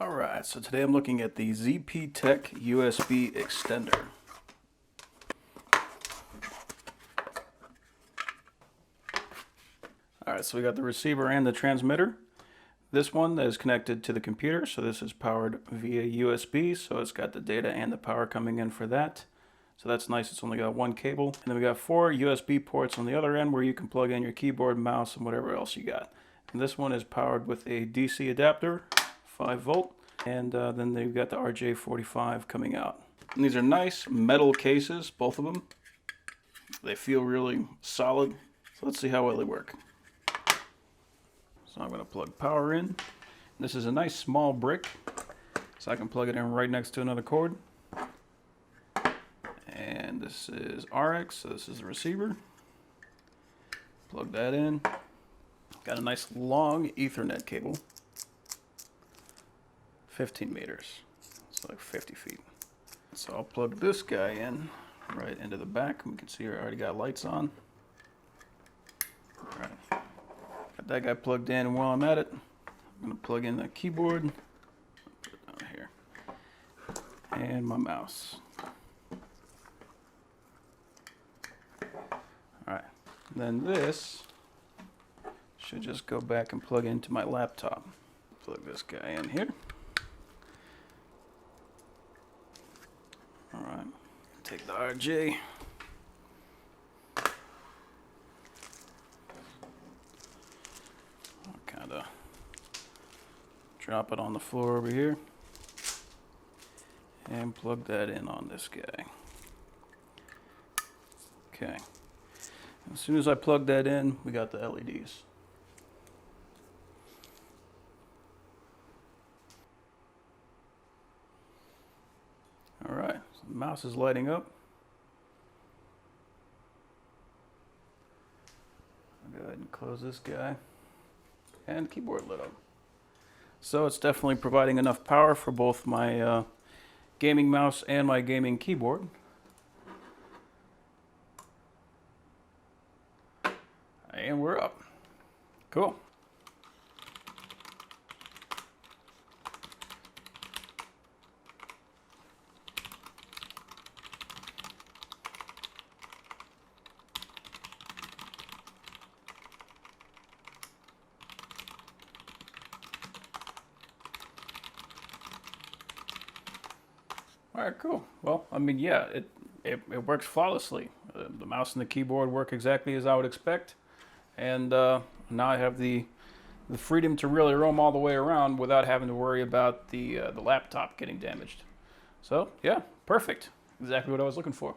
Alright, so today I'm looking at the ZPTEK USB Extender. Alright, so we got the receiver and the transmitter. This one is connected to the computer, so this is powered via USB, so it's got the data and the power coming in for that. So that's nice, it's only got one cable. And then we got 4 USB ports on the other end where you can plug in your keyboard, mouse, and whatever else you got. And this one is powered with a DC adapter, 5 volt. And then they've got the RJ45 coming out. And these are nice metal cases, both of them. They feel really solid. So let's see how well they work. So I'm going to plug power in. This is a nice small brick, so I can plug it in right next to another cord. And this is RX, so this is the receiver. Plug that in. Got a nice long Ethernet cable. 15 meters, it's like 50 feet. So I'll plug this guy in right into the back. We can see I already got lights on. All right, got that guy plugged in, and while I'm at it, I'm gonna plug in the keyboard, put it down here, and my mouse. All right, then this should just go back and plug into my laptop. Plug this guy in here. Alright, take the RJ. I'll kind of drop it on the floor over here and plug that in on this guy. Okay, as soon as I plug that in, we got the LEDs. Alright, so the mouse is lighting up. I'll go ahead and close this guy. And the keyboard lit up. So it's definitely providing enough power for both my gaming mouse and my gaming keyboard. And we're up. Cool. All right, cool. Well, I mean, yeah, it works flawlessly. The mouse and the keyboard work exactly as I would expect, and now I have the freedom to really roam all the way around without having to worry about the laptop getting damaged. So yeah, perfect. Exactly what I was looking for.